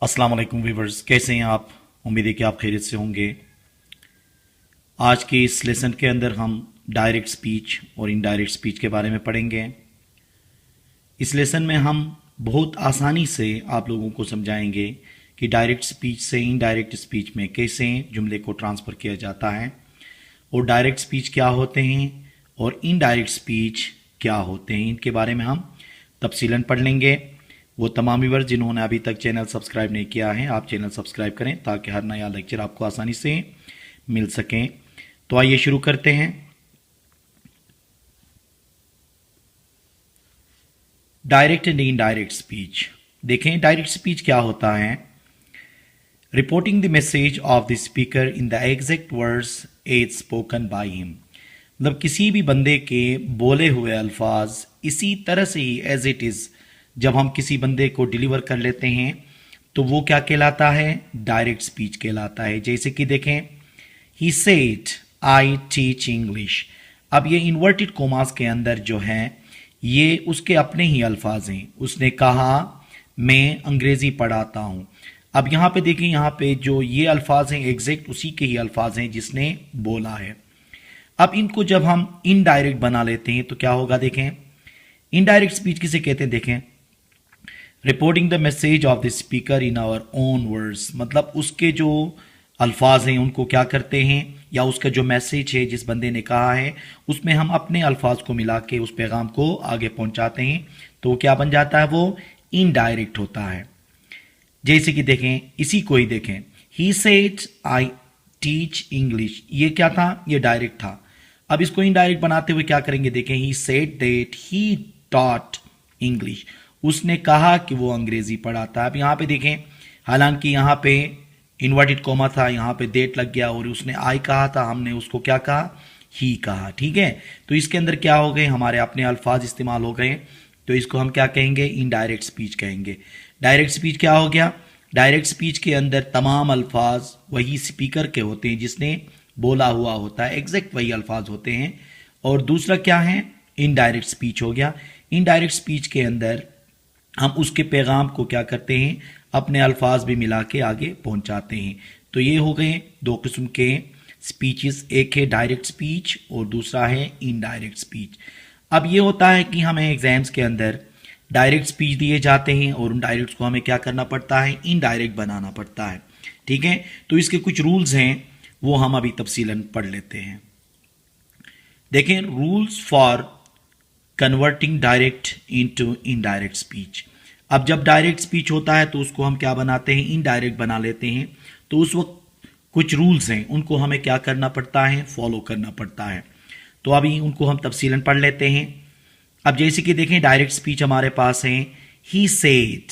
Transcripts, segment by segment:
अस्सलाम वालेकुम व्यूवर्स, कैसे हैं आप। उम्मीद है कि आप खैरियत से होंगे। आज के इस लेसन के अंदर हम डायरेक्ट स्पीच और इनडायरेक्ट स्पीच के बारे में पढ़ेंगे। इस लेसन में हम बहुत आसानी से आप लोगों को समझाएंगे कि डायरेक्ट स्पीच से इनडायरेक्ट स्पीच में कैसे जुमले को ट्रांसफ़र किया जाता है और डायरेक्ट स्पीच क्या होते हैं और इनडायरेक्ट स्पीच क्या होते हैं, इनके बारे में हम तफसीलन पढ़ लेंगे। वो तमाम व्यूअर्स जिन्होंने अभी तक चैनल सब्सक्राइब नहीं किया है, आप चैनल सब्सक्राइब करें ताकि हर नया लेक्चर आपको आसानी से मिल सकें। तो आइए शुरू करते हैं। Direct and indirect speech. देखें डायरेक्ट स्पीच क्या होता है। Reporting the message of the speaker in the exact words as spoken by him. मतलब किसी भी बंदे के बोले हुए अल्फाज इसी तरह से ही एज इट इज जब हम किसी बंदे को डिलीवर कर लेते हैं तो वो क्या कहलाता है, डायरेक्ट स्पीच कहलाता है। जैसे कि देखें, he said I teach English. अब ये इन्वर्टेड कोमास के अंदर जो है ये उसके अपने ही अल्फाज हैं। उसने कहा मैं अंग्रेजी पढ़ाता हूं। अब यहां पे देखें, यहां पे जो ये अल्फाज हैं एग्जैक्ट उसी के ही अल्फाज हैं जिसने बोला है। अब इनको जब हम इनडायरेक्ट बना लेते हैं तो क्या होगा। देखें इनडायरेक्ट स्पीच किसे कहते हैं। देखें reporting the message of the speaker in our own words, मतलब उसके जो अल्फाज हैं उनको क्या करते हैं, या उसका जो मैसेज है जिस बंदे ने कहा है उसमें हम अपने अल्फाज को मिला के उस पैगाम को आगे पहुंचाते हैं तो वो क्या बन जाता है, वो इनडायरेक्ट होता है। जैसे कि देखें, इसी को ही देखें, he said I teach English. ये क्या था, ये डायरेक्ट था। अब इसको इनडायरेक्ट बनाते हुए क्या करेंगे। देखें, he said that he taught English. उसने कहा कि वो अंग्रेजी पढ़ाता है। अब यहां पे देखें, हालांकि यहां पे इन्वर्टेड कोमा था, यहां पे डेट लग गया और उसने आई कहा था, हमने उसको क्या कहा, ही कहा। ठीक है, तो इसके अंदर क्या हो गए, हमारे अपने अल्फाज इस्तेमाल हो गए। तो इसको हम क्या कहेंगे, इनडायरेक्ट स्पीच कहेंगे। डायरेक्ट स्पीच क्या हो गया, डायरेक्ट स्पीच के अंदर तमाम अल्फाज वही स्पीकर के होते हैं जिसने बोला हुआ होता है, एग्जैक्ट वही अल्फाज होते हैं। और दूसरा क्या है, इनडायरेक्ट स्पीच हो गया। इनडायरेक्ट स्पीच के अंदर हम उसके पैगाम को क्या करते हैं, अपने अल्फाज भी मिला के आगे पहुंचाते हैं। तो ये हो गए दो किस्म के स्पीचेस, एक है डायरेक्ट स्पीच और दूसरा है इनडायरेक्ट स्पीच। अब ये होता है कि हमें एग्जाम्स के अंदर डायरेक्ट स्पीच दिए जाते हैं और उन डायरेक्ट को हमें क्या करना पड़ता है, इनडायरेक्ट बनाना पड़ता है। ठीक है, तो इसके कुछ रूल्स हैं वो हम अभी तफसीलन पढ़ लेते हैं। देखें, rules for converting direct into indirect speech. अब जब डायरेक्ट स्पीच होता है तो उसको हम क्या बनाते हैं, इनडायरेक्ट बना लेते हैं। तो उस वक्त कुछ रूल्स हैं, उनको हमें क्या करना पड़ता है, फॉलो करना पड़ता है। तो अभी उनको हम तफसीलन पढ़ लेते हैं। अब जैसे कि देखें, डायरेक्ट स्पीच हमारे पास है, ही सेड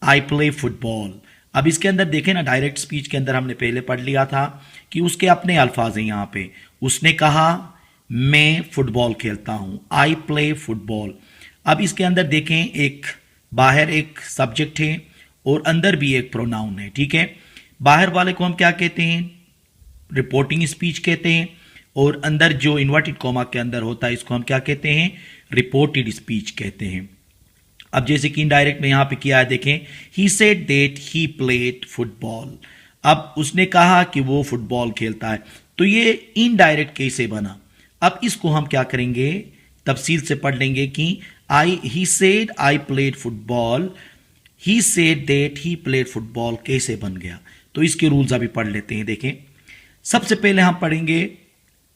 आई प्ले फुटबॉल। अब इसके अंदर देखें ना, डायरेक्ट स्पीच के अंदर हमने पहले पढ़ लिया था कि उसके अपने अल्फाज हैं। यहां पे उसने कहा मैं फुटबॉल खेलता हूं, आई प्ले फुटबॉल। अब इसके अंदर देखें, एक बाहर एक सब्जेक्ट है और अंदर भी एक प्रोनाउन है। ठीक है, बाहर वाले को हम क्या कहते हैं, रिपोर्टिंग स्पीच कहते हैं, और अंदर जो इन्वर्टेड कोमा के अंदर होता है इसको हम क्या कहते हैं, रिपोर्टेड स्पीच कहते हैं। अब जैसे कि इनडायरेक्ट में यहां पे किया है, देखें, he said that he played football. अब उसने कहा कि वो फुटबॉल खेलता है। तो ये इनडायरेक्ट कैसे बना, अब इसको हम क्या करेंगे, तफसील से पढ़ लेंगे कि ही said I played football, he said that he played football कैसे बन गया। तो इसके रूल्स अभी पढ़ लेते हैं। देखें, सबसे पहले हम पढ़ेंगे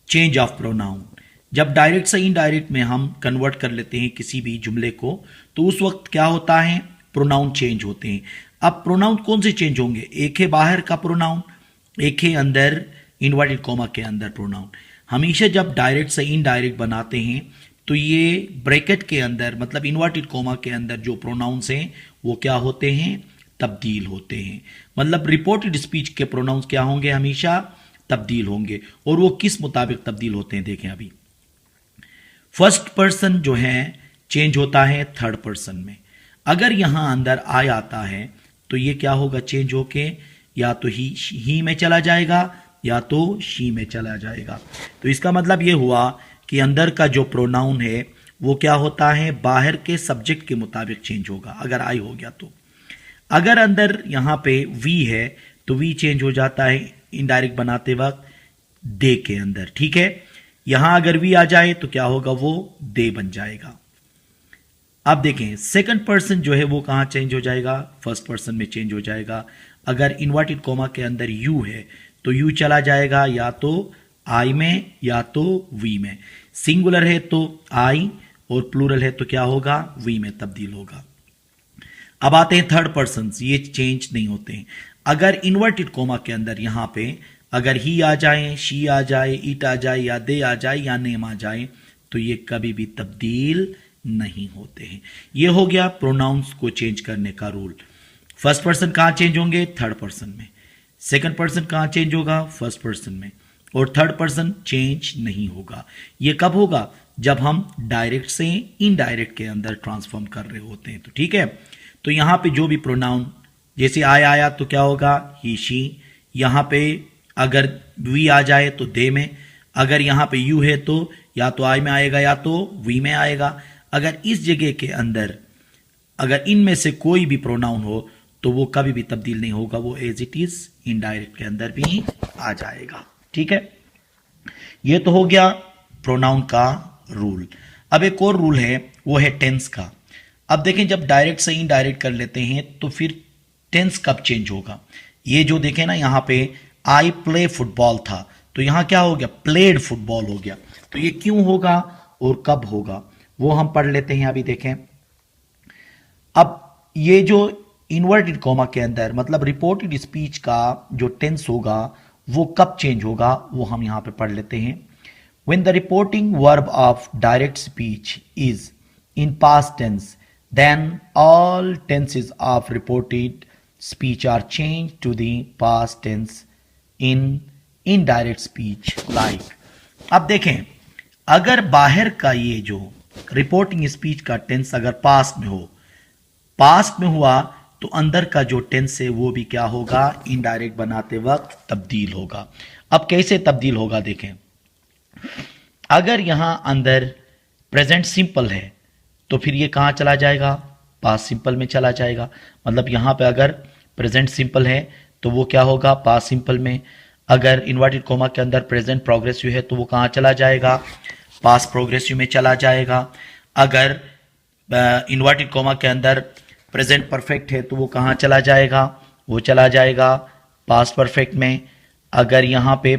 चेंज ऑफ प्रोनाउन। जब डायरेक्ट से इनडायरेक्ट में हम कन्वर्ट कर लेते हैं किसी भी जुमले को तो उस वक्त क्या होता है, प्रोनाउन चेंज होते हैं। अब प्रोनाउन कौन से चेंज होंगे, एक है बाहर का प्रोनाउन, एक है अंदर इन्वर्टेड कोमा के अंदर प्रोनाउन। हमेशा जब डायरेक्ट से इनडायरेक्ट बनाते हैं तो ये ब्रैकेट के अंदर, मतलब इन्वर्टेड कोमा के अंदर जो प्रोनाउंस हैं वो क्या होते हैं, तब्दील होते हैं। मतलब रिपोर्टेड स्पीच के प्रोनाउंस क्या होंगे, हमेशा तब्दील होंगे। और वो किस मुताबिक तब्दील होते हैं, देखें अभी। फर्स्ट पर्सन जो है चेंज होता है थर्ड पर्सन में। अगर यहां अंदर आई आता है तो ये क्या होगा, चेंज होके या तो ही में चला जाएगा या तो शी में चला जाएगा। तो इसका मतलब ये हुआ कि अंदर का जो प्रोनाउन है वो क्या होता है, बाहर के सब्जेक्ट के मुताबिक चेंज होगा अगर आई हो गया तो। अगर अंदर यहां पे वी है तो वी चेंज हो जाता है इनडायरेक्ट बनाते वक्त दे के अंदर, ठीक है। यहां अगर वी आ जाए तो क्या होगा, वो दे बन जाएगा। अब देखें सेकंड पर्सन जो है वो कहां चेंज हो जाएगा, फर्स्ट पर्सन में चेंज हो जाएगा। अगर इन्वर्टेड कोमा के अंदर यू है तो यू चला जाएगा या तो आई में या तो वी में। सिंगुलर है तो आई और प्लूरल है तो क्या होगा, वी में तब्दील होगा। अब आते हैं थर्ड पर्सन, ये चेंज नहीं होते हैं। अगर इन्वर्टेड कोमा के अंदर यहां पे अगर ही आ जाए, शी आ जाए, इट आ जाए या दे आ जाए या नेम आ जाए तो ये कभी भी तब्दील नहीं होते हैं। ये हो गया प्रोनाउंस को चेंज करने का रूल। फर्स्ट पर्सन कहां चेंज होंगे, थर्ड पर्सन में। सेकंड पर्सन कहां चेंज होगा, फर्स्ट पर्सन में। और थर्ड पर्सन चेंज नहीं होगा। ये कब होगा, जब हम डायरेक्ट से इनडायरेक्ट के अंदर ट्रांसफॉर्म कर रहे होते हैं। तो ठीक है, तो यहां पे जो भी प्रोनाउन जैसे आया तो क्या होगा, ही शी। यहां पे अगर वी आ जाए तो दे में। अगर यहां पे यू है तो या तो आई में आएगा या तो वी में आएगा। अगर इस जगह के अंदर अगर इनमें से कोई भी प्रोनाउन हो तो वो कभी भी तब्दील नहीं होगा, वो एज इट इज इनडायरेक्ट के अंदर भी आ जाएगा। ठीक है, ये तो हो गया प्रोनाउन का रूल। अब एक और रूल है, वो है टेंस का। अब देखें जब डायरेक्ट से इनडायरेक्ट कर लेते हैं तो फिर टेंस कब चेंज होगा। ये जो देखें ना, यहां पे आई प्ले फुटबॉल था तो यहां क्या हो गया, प्लेड फुटबॉल हो गया। तो ये क्यों होगा और कब होगा वो हम पढ़ लेते हैं। अभी देखें, अब ये जो इन्वर्टेड कॉमा के अंदर मतलब रिपोर्टेड स्पीच का जो टेंस होगा वो कब चेंज होगा वो हम यहां पे पढ़ लेते हैं। When the reporting verb of direct speech is in past tense, then all tenses of reported speech are changed to the past tense in indirect speech like। अब देखें, अगर बाहर का ये जो रिपोर्टिंग स्पीच का टेंस अगर पास्ट में हो, पास्ट में हुआ तो अंदर का जो टेंस है वो भी क्या होगा, इनडायरेक्ट बनाते वक्त तब्दील होगा। अब कैसे तब्दील होगा देखें, अगर यहां अंदर प्रेजेंट सिंपल है तो फिर ये कहां चला जाएगा, पास्ट सिंपल में चला जाएगा। मतलब यहां पे अगर प्रेजेंट सिंपल है तो वो क्या होगा, पास्ट सिंपल में। अगर इन्वर्टेड कोमा के अंदर प्रेजेंट प्रोग्रेसिव है तो वो कहां चला जाएगा, पास्ट प्रोग्रेसिव में चला जाएगा। अगर इन्वर्टेड कोमा के अंदर प्रेजेंट परफेक्ट है तो वो कहां चला जाएगा, वो चला जाएगा पास्ट परफेक्ट में। अगर यहां पे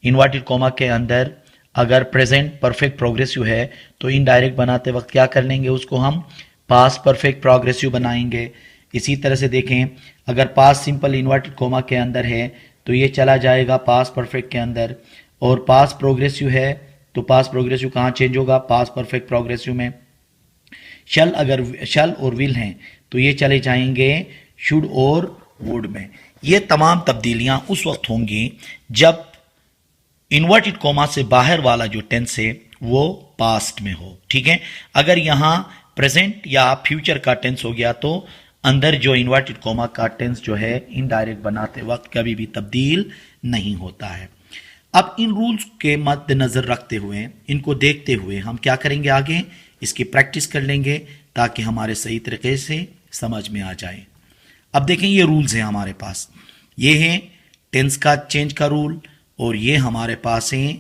इन्वर्टेड कोमा के अंदर अगर प्रेजेंट परफेक्ट प्रोग्रेसिव है तो इनडायरेक्ट बनाते वक्त क्या कर लेंगे, उसको हम पास्ट परफेक्ट प्रोग्रेसिव बनाएंगे। इसी तरह से देखें, अगर पास्ट सिंपल इन्वर्टेड कोमा के अंदर है तो ये चला जाएगा पास्ट परफेक्ट के अंदर। और पास्ट प्रोग्रेसिव है तो पास्ट प्रोग्रेसिव कहाँ चेंज होगा, पास्ट परफेक्ट प्रोग्रेसिव में। शल अगर शल और विल हैं तो ये चले जाएंगे शुड और वुड में। ये तमाम तब्दीलियां उस वक्त होंगी जब इन्वर्टेड कोमा से बाहर वाला जो टेंस है वो पास्ट में हो। ठीक है, अगर यहां प्रेजेंट या फ्यूचर का टेंस हो गया तो अंदर जो इन्वर्टेड कोमा का टेंस जो है इनडायरेक्ट बनाते वक्त कभी भी तब्दील नहीं होता है। अब इन रूल्स के मद्देनजर रखते हुए, इनको देखते हुए हम क्या करेंगे, आगे इसकी प्रैक्टिस कर लेंगे ताकि हमारे सही तरीके से समझ में आ जाए। अब देखें, ये रूल्स हैं हमारे पास, ये है टेंस का चेंज का रूल और ये हमारे पास है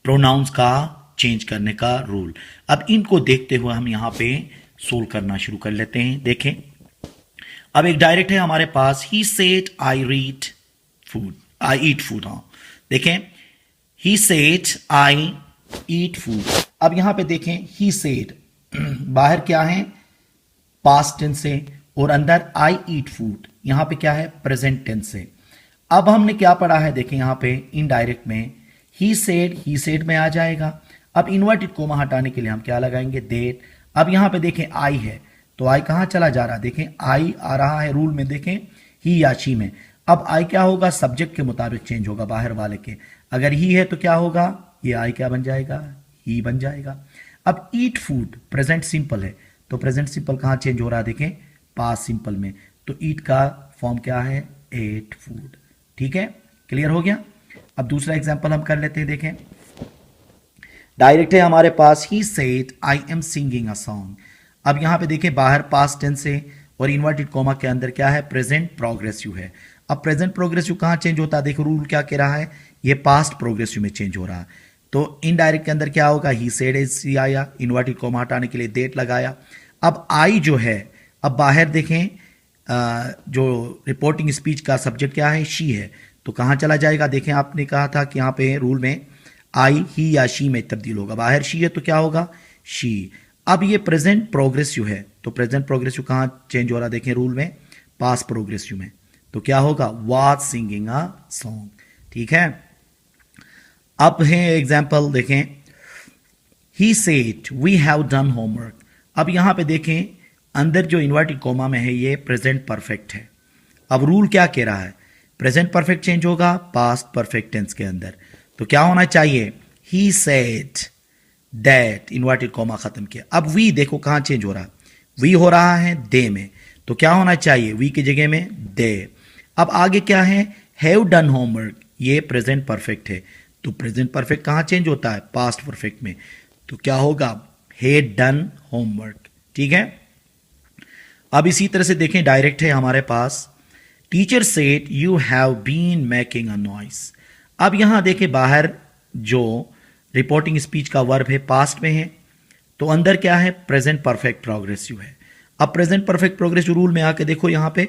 प्रोनाउंस का चेंज करने का रूल। अब इनको देखते हुए हम यहां पे सोल्व करना शुरू कर लेते हैं। देखें, अब एक डायरेक्ट है हमारे पास, he said I read food, I eat food. हाँ देखें, he said I eat food. अब यहां पे देखें, ही सेड बाहर क्या है, पास्ट टेंस है और अंदर आई ईट फूड यहां पे क्या है, प्रेजेंट टेंस है। अब हमने क्या पढ़ा है, देखें यहां पे इनडायरेक्ट में ही सेड में आ जाएगा। अब इन्वर्टेड कोमा हटाने के लिए हम क्या लगाएंगे, दैट। अब यहां पे देखें आई है तो आई कहां चला जा रहा है, देखें आई आ रहा है रूल में, देखें ही या शी में। अब आई क्या होगा, सब्जेक्ट के मुताबिक चेंज होगा बाहर वाले के। अगर ही है तो क्या होगा, ये आई क्या बन जाएगा, ही बन जाएगा। अब ईट फूड प्रेजेंट सिंपल है तो प्रेजेंट सिंपल कहां चेंज हो रहा है, देखें पास्ट सिंपल में। तो ईट का फॉर्म क्या है, एट फूड। ठीक है, क्लियर हो गया। अब दूसरा एग्जांपल हम कर लेते हैं। देखें, डायरेक्ट है हमारे पास, he said I am singing a song. अब यहां पे देखें बाहर पास्ट टेंस है और इन्वर्टेड कॉमा के अंदर क्या है, प्रेजेंट प्रोग्रेसिव है। अब प्रेजेंट प्रोग्रेसिव कहाँ चेंज होता है, देखो रूल क्या कह रहा है, ये पास्ट प्रोग्रेसिव में चेंज हो रहा है। तो इनडायरेक्ट के अंदर क्या होगा, ही सेड एज सी आया, इन्वर्टेड कॉमा हटाने के लिए डेट लगाया। अब आई जो है, अब बाहर देखें जो रिपोर्टिंग स्पीच का सब्जेक्ट क्या है, शी है, तो कहाँ चला जाएगा, देखें आपने कहा था कि यहाँ पे रूल में आई ही या शी में तब्दील होगा, बाहर शी है तो क्या होगा, शी। अब ये प्रेजेंट प्रोग्रेसिव है, तो प्रेजेंट प्रोग्रेसिव कहाँ चेंज हो रहा, देखें रूल में पास्ट प्रोग्रेसिव में, तो क्या होगा, वाज सिंगिंग अ सॉन्ग। ठीक है, अब है एग्जाम्पल देखें, he said we have done homework. अब यहां पे देखें अंदर जो इन्वर्टेड कॉमा में है ये प्रेजेंट परफेक्ट है। अब रूल क्या कह रहा है, प्रेजेंट परफेक्ट चेंज होगा पास्ट परफेक्ट टेंस के अंदर, तो क्या होना चाहिए, he said that, inverted comma खत्म किया। अब वी देखो कहां चेंज हो रहा है, वी हो रहा है दे में, तो क्या होना चाहिए, वी की जगह में दे। अब आगे क्या है, हैव डन होमवर्क, ये प्रेजेंट परफेक्ट है, तो प्रेजेंट परफेक्ट कहां चेंज होता है, पास्ट परफेक्ट में, तो क्या होगा, हैड डन होमवर्क। ठीक है, अब इसी तरह से देखें डायरेक्ट है हमारे पास, teacher said you have been making a noise. अब यहां देखें बाहर जो रिपोर्टिंग स्पीच का वर्ब है पास्ट में है, तो अंदर क्या है, प्रेजेंट परफेक्ट प्रोग्रेसिव है। अब प्रेजेंट परफेक्ट प्रोग्रेसिव रूल में आके देखो, यहां पे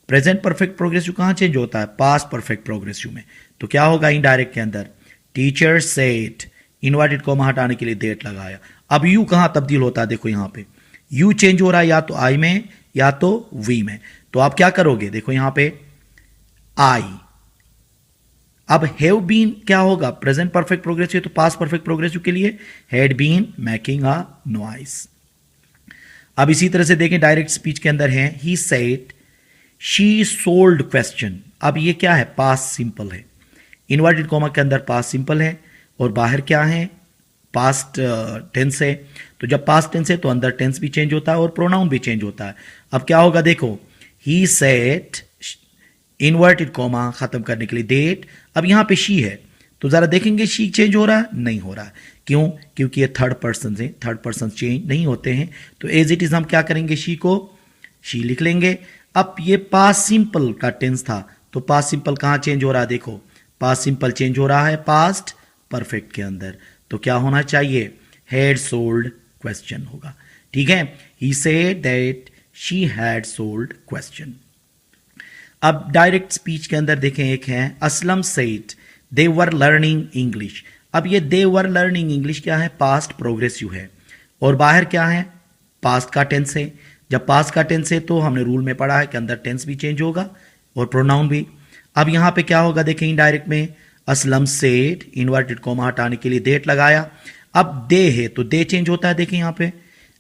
प्रेजेंट परफेक्ट प्रोग्रेसिव कहां चेंज होता है, पास्ट परफेक्ट प्रोग्रेसिव में, तो क्या होगा इनडायरेक्ट के अंदर, टीचर सेड, इन्वर्टेड कॉमा हटाने के लिए डेट लगाया। अब यू कहां तब्दील होता है, देखो यहां पे यू चेंज हो रहा है या तो आई में या तो वी में, तो आप क्या करोगे, देखो यहां पे आई। अब हैव बीन क्या होगा, प्रेजेंट परफेक्ट प्रोग्रेसिव, तो पास्ट परफेक्ट प्रोग्रेसिव के लिए had been making a noise. अब इसी तरह से देखें डायरेक्ट स्पीच के अंदर है, ही सेड शी सोल्ड क्वेश्चन। अब ये क्या है, पास्ट सिंपल है, इन्वर्टेड कॉमा के अंदर पास्ट सिंपल है और बाहर क्या है, पास्ट टेंस है। तो जब पास्ट टेंस है तो अंदर टेंस भी चेंज होता है और प्रोनाउन भी चेंज होता है। अब क्या होगा, देखो ही सेड, इन्वर्टेड कॉमा खत्म करने के लिए डेट, अब यहां पे शी है, तो जरा देखेंगे शी चेंज हो रहा है, नहीं हो रहा है, क्यों, क्योंकि ये थर्ड पर्सन है, थर्ड पर्सन चेंज नहीं होते हैं, तो एज इट इज हम क्या करेंगे, शी को शी लिख लेंगे। अब ये पास्ट सिंपल का टेंस था, तो पास्ट सिंपल कहां चेंज हो रहा है, देखो पास्ट सिंपल चेंज हो रहा है पास्ट परफेक्ट के अंदर, तो क्या होना चाहिए, हैड सोल्ड क्वेश्चन होगा। ठीक है, he said that she had sold question. अब डायरेक्ट स्पीच के अंदर देखें एक है, Aslam said they were learning English. अब ये दे वर लर्निंग इंग्लिश क्या है, पास्ट प्रोग्रेसिव है और बाहर क्या है, पास्ट का टेंस है। जब पास्ट का टेंस है तो हमने रूल में पढ़ा है कि अंदर टेंस भी चेंज होगा और प्रोनाउन भी। अब यहां पे क्या होगा, देखें इनडायरेक्ट में, असलम सेड, इन्वर्टेड कॉमा हटाने के लिए डेट लगाया। अब दे है तो दे चेंज होता है, देखें यहां पे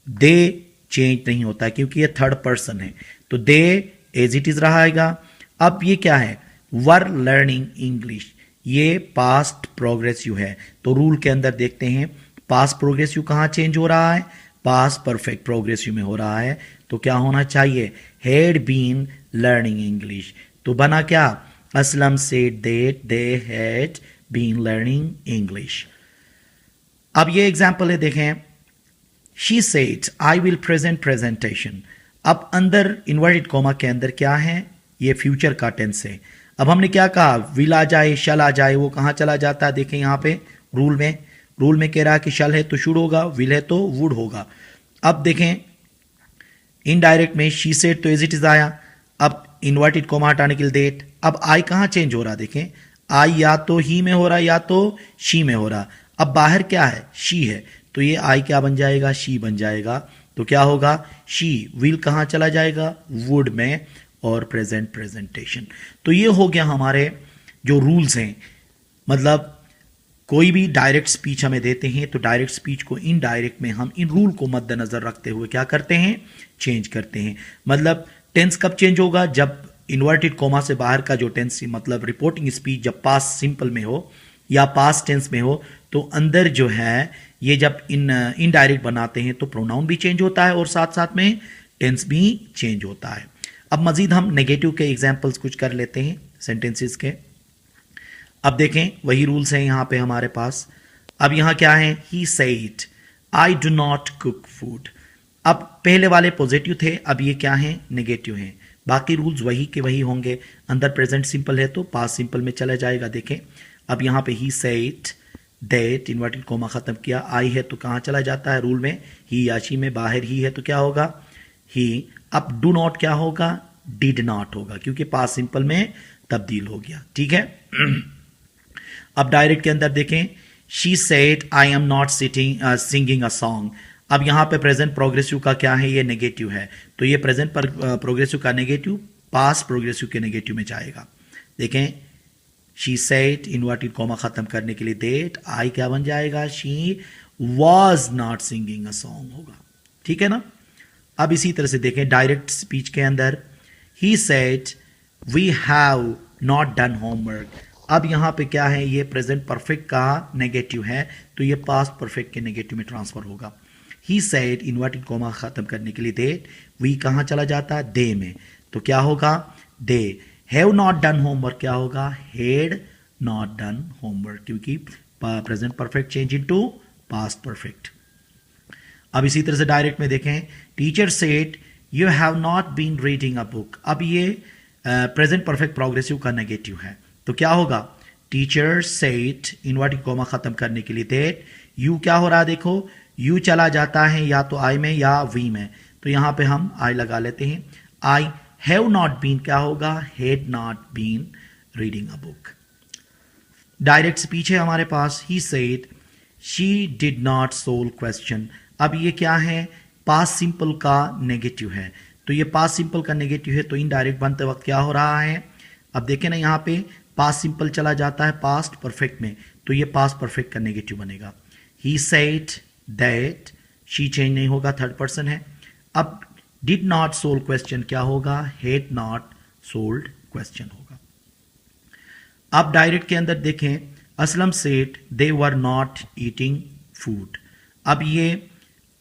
दे चेंज नहीं होता है क्योंकि ये थर्ड पर्सन है, तो दे एज इट इज रहेगा। अब ये क्या है, वर लर्निंग इंग्लिश, ये पास्ट प्रोग्रेसिव है, तो रूल के अंदर देखते हैं पास्ट प्रोग्रेसिव कहां चेंज हो रहा है, पास्ट परफेक्ट प्रोग्रेसिव में हो रहा है, तो क्या होना चाहिए, हैड बीन लर्निंग इंग्लिश। तो बना क्या, Aslam said that they had been learning English. अब ये एग्जाम्पल है, देखें, she said I will present presentation. अब अंदर इन्वर्टेड कॉमा के अंदर क्या है, ये फ्यूचर का टेंस है। अब हमने क्या कहा, विल आ जाए, शल आ जाए, वो कहां चला जाता है, देखें यहां पे रूल में कह रहा है कि शल है तो शुड होगा, विल है तो वुड होगा। अब देखें इनडायरेक्ट में शी सेड तो एज इट इज आया, अब इन्वर्टेड कॉमा हटाने के लिए डेट। अब आई कहां चेंज हो रहा, देखें आई या तो ही में हो रहा या तो शी में हो रहा। अब बाहर क्या है, शी है, तो ये आई क्या बन जाएगा, शी बन जाएगा, तो क्या होगा, शी। विल कहां चला जाएगा, वुड में, और प्रेजेंट प्रेजेंटेशन। तो ये हो गया हमारे जो रूल्स हैं, मतलब कोई भी डायरेक्ट स्पीच हमें देते हैं तो डायरेक्ट स्पीच को इनडायरेक्ट में हम इन रूल को मद्देनजर रखते हुए क्या करते हैं, चेंज करते हैं। मतलब टेंस कब चेंज होगा, जब इन्वर्टेड कॉमा से बाहर का जो टेंस, मतलब रिपोर्टिंग स्पीच जब पास्ट सिंपल में हो या पास्ट टेंस में हो, तो अंदर जो है ये जब इनडायरेक्ट बनाते हैं तो प्रोनाउन भी चेंज होता है और साथ साथ में टेंस भी चेंज होता है। अब मजीद हम नेगेटिव के एग्जाम्पल्स कुछ कर लेते हैं सेंटेंसेस के। अब देखें वही रूल्स हैं यहां पे हमारे पास। अब यहां क्या है, ही said I do not cook food. अब पहले वाले पॉजिटिव थे, अब ये क्या है, नेगेटिव हैं। बाकी रूल्स वही के वही होंगे। अंदर प्रेजेंट सिंपल है तो पास्ट सिंपल में चला जाएगा। देखें अब यहाँ पे he said that inverted coma खत्म किया, आई है तो कहाँ चला जाता है रूल में, ही या शी में। बाहर ही है तो क्या होगा, ही। अब डू नॉट क्या होगा, डिड नॉट होगा, क्योंकि पास्ट सिंपल में तब्दील हो गया। ठीक है। अब डायरेक्ट के अंदर देखें, she said I am not singing a song. अब यहां पे प्रेजेंट प्रोग्रेसिव का क्या है, ये नेगेटिव है, तो ये प्रेजेंट पर प्रोग्रेसिव का नेगेटिव पास्ट प्रोग्रेसिव के नेगेटिव में जाएगा। देखें शी सेड इन्वर्टेड कॉमा खत्म करने के लिए दैट, आई क्या बन जाएगा, she was not singing a song होगा। ठीक है ना। अब इसी तरह से देखें डायरेक्ट स्पीच के अंदर, he said we have not done homework. अब यहां पे क्या है, ये प्रेजेंट परफेक्ट का नेगेटिव है, तो ये पास्ट परफेक्ट के नेगेटिव में ट्रांसफर होगा। ही सेड इन्वर्टेड कॉमा खत्म करने के लिए दैट, वी कहां चला जाता है, दे में, तो क्या होगा, they. Have not done homework क्या होगा, हैड नॉट डन होमवर्क, क्योंकि present perfect change into past perfect. अब इसी तरह से डायरेक्ट में देखें, teacher said you have not been reading a book. अब ये प्रेजेंट परफेक्ट प्रोग्रेसिव का नेगेटिव है, तो क्या होगा, टीचर सेड इन्वर्टेड कॉमा खत्म करने के लिए दैट, यू क्या हो रहा है, देखो यू चला जाता है या तो आई में या वी में, तो यहां पे हम आई लगा लेते हैं। आई हैव नॉट बीन क्या होगा, had not been reading a book. Direct speech है हमारे पास, he said she did not solve question. अब ये क्या है, पास्ट सिंपल का नेगेटिव है, तो ये पास्ट सिंपल का नेगेटिव है, तो इनडायरेक्ट बनते वक्त क्या हो रहा है, अब देखें ना यहाँ पे पास्ट सिंपल चला जाता है पास्ट परफेक्ट में, तो ये पास्ट परफेक्ट का नेगेटिव बनेगा। He said that, she change नहीं होगा, थर्ड पर्सन है। अब डिड नॉट सोल्व क्वेश्चन क्या होगा, हैड नॉट सोल्व्ड क्वेश्चन होगा। अब डायरेक्ट के अंदर देखें, Aslam said they were not eating food. अब ये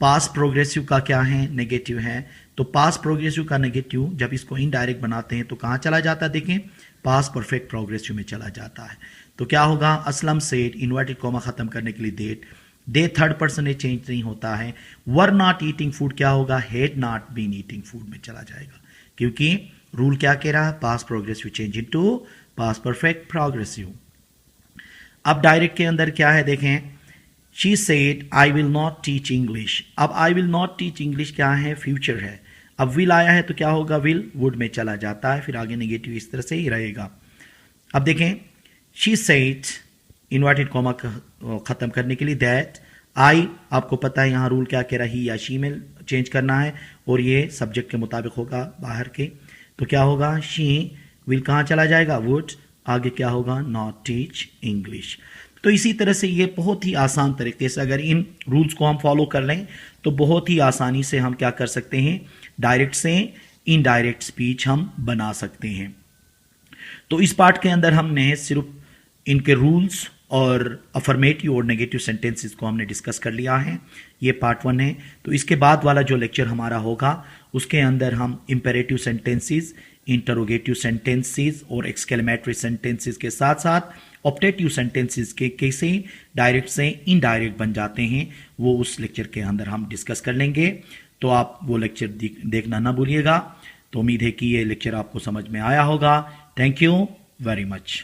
पास्ट प्रोग्रेसिव का क्या है, नेगेटिव है, तो पास्ट प्रोग्रेसिव का नेगेटिव जब इसको इनडायरेक्ट बनाते हैं तो कहां चला जाता है, देखें पास्ट परफेक्ट प्रोग्रेसिव में चला जाता है, तो क्या होगा, असलम सेड इन्वर्टेड कॉमा खत्म करने के लिए that, the third person change नहीं होता है। वर नॉट ईटिंग फूड क्या होगा, had not been eating food में चला जाएगा, क्योंकि रूल क्या कह रहा है, past progressive change into past perfect progressive. अब डायरेक्ट के अंदर क्या है, देखें she said I will not teach English. अब I will not teach English क्या है, फ्यूचर है, अब विल आया है तो क्या होगा, विल वुड में चला जाता है, फिर आगे नेगेटिव इस तरह से ही रहेगा। अब देखें शी सेड इन्वर्टेड कॉमा खत्म करने के लिए दैट, आई आपको पता है यहां रूल क्या कह रहा है, ही या शी में चेंज करना है, और ये सब्जेक्ट के मुताबिक होगा बाहर के, तो क्या होगा, शी विल कहां चला जाएगा, वुड, आगे क्या होगा, नॉट टीच इंग्लिश। तो इसी तरह से ये बहुत ही आसान तरीके से अगर इन रूल्स को हम फॉलो कर लें तो बहुत ही आसानी से हम क्या कर सकते हैं, डायरेक्ट से इनडायरेक्ट स्पीच हम बना सकते हैं। तो इस पार्ट के अंदर हमने सिर्फ इनके रूल्स और अफर्मेटिव और नेगेटिव सेंटेंसेस को हमने डिस्कस कर लिया है, ये पार्ट 1 है। तो इसके बाद वाला जो लेक्चर हमारा होगा उसके अंदर हम इंपेरेटिव सेंटेंसेस, इंटरोगेटिव सेंटेंसेस और एक्सक्लेमेटरी सेंटेंसेस के साथ साथ ऑप्टेटिव सेंटेंसेस के कैसे डायरेक्ट से इनडायरेक्ट बन जाते हैं वो उस लेक्चर के अंदर हम डिस्कस कर लेंगे। तो आप वो लेक्चर देखना ना भूलिएगा। तो उम्मीद है कि ये लेक्चर आपको समझ में आया होगा। Thank you very much.